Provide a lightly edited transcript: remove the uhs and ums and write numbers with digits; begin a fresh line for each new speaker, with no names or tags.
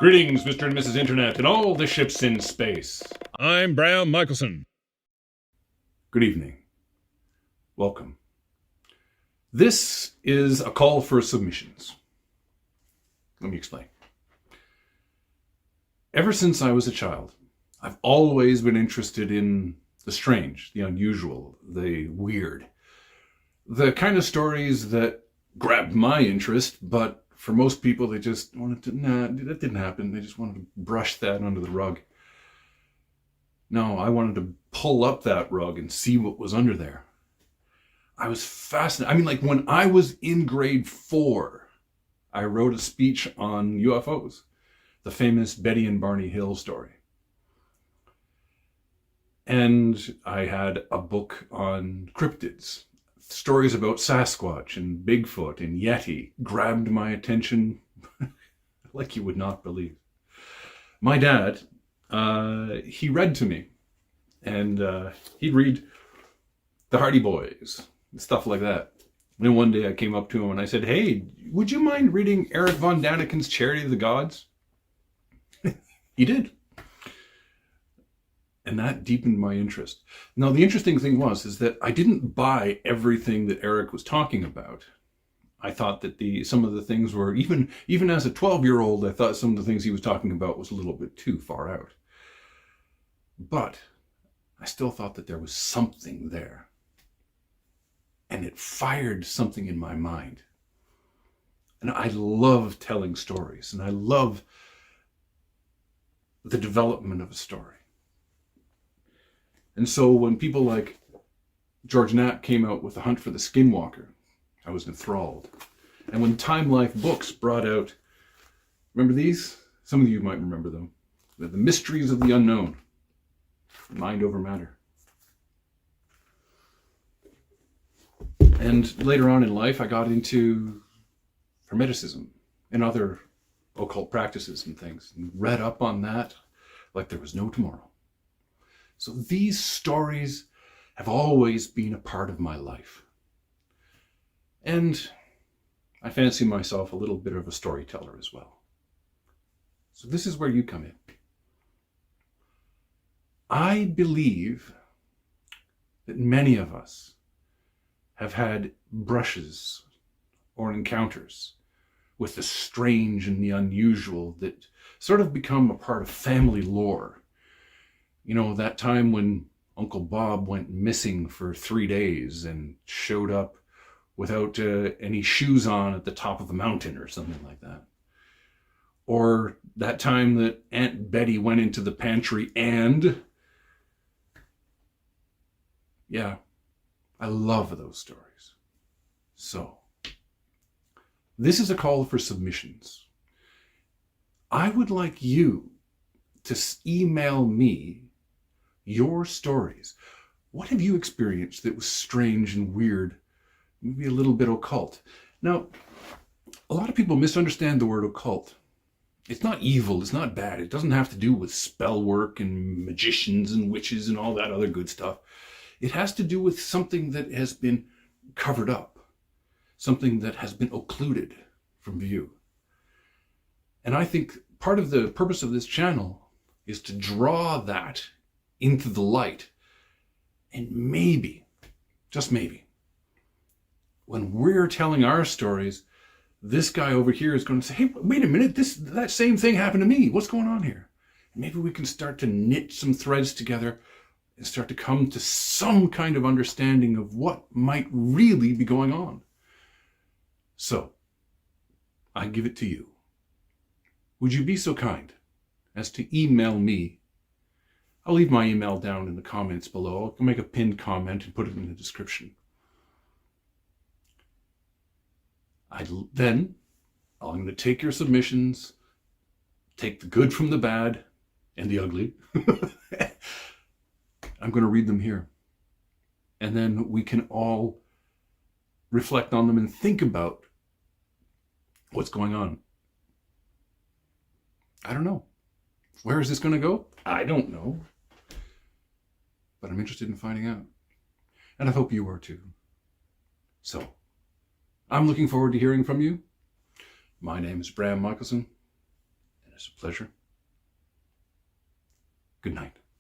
Greetings, Mr. and Mrs. Internet, and all the ships in space.
I'm Bram Michelson.
Good evening. Welcome. This is a call for submissions. Let me explain. Ever since I was a child, I've always been interested in the strange, the unusual, the weird. The kind of stories that grabbed my interest, but for most people, they just wanted to, that didn't happen. They just wanted to brush that under the rug. No, I wanted to pull up that rug and see what was under there. I was fascinated. I mean, like when I was in grade 4, I wrote a speech on UFOs, the famous Betty and Barney Hill story. And I had a book on cryptids. Stories about Sasquatch and Bigfoot and Yeti grabbed my attention like you would not believe. My dad, he read to me, and he'd read the Hardy Boys, stuff like that. And then one day I came up to him and I said, "Hey, would you mind reading Eric von Daniken's Charity of the Gods?" He did. And that deepened my interest. Now, the interesting thing is that I didn't buy everything that Eric was talking about. I thought that some of the things were, even as a 12-year-old, I thought some of the things he was talking about was a little bit too far out. But I still thought that there was something there. And it fired something in my mind. And I love telling stories, and I love the development of a story. And so when people like George Knapp came out with The Hunt for the Skinwalker, I was enthralled. And when Time Life Books brought out, remember these? Some of you might remember them. The Mysteries of the Unknown, Mind Over Matter. And later on in life, I got into Hermeticism and other occult practices and things, and read up on that like there was no tomorrow. So these stories have always been a part of my life. And I fancy myself a little bit of a storyteller as well. So this is where you come in. I believe that many of us have had brushes or encounters with the strange and the unusual that sort of become a part of family lore. You know, that time when Uncle Bob went missing for 3 days and showed up without any shoes on at the top of the mountain or something like that. Or that time that Aunt Betty went into the pantry and... Yeah, I love those stories. So, this is a call for submissions. I would like you to email me your stories. What have you experienced that was strange and weird, maybe a little bit occult? Now, a lot of people misunderstand the word occult. It's not evil, it's not bad. It doesn't have to do with spell work and magicians and witches and all that other good stuff. It has to do with something that has been covered up, something that has been occluded from view. And I think part of the purpose of this channel is to draw that into the light. And maybe, just maybe, when we're telling our stories, this guy over here is going to say, "Hey, wait a minute, that same thing happened to me. What's going on here?" And maybe we can start to knit some threads together and start to come to some kind of understanding of what might really be going on. So, I give it to you. Would you be so kind as to email me? I'll leave my email down in the comments below. I'll make a pinned comment and put it in the description. Then I'm going to take your submissions, take the good from the bad and the ugly. I'm going to read them here. And then we can all reflect on them and think about what's going on. I don't know. Where is this going to go? I don't know. But I'm interested in finding out. And I hope you are too. So, I'm looking forward to hearing from you. My name is Bram Michelson, and It's a pleasure. Good night.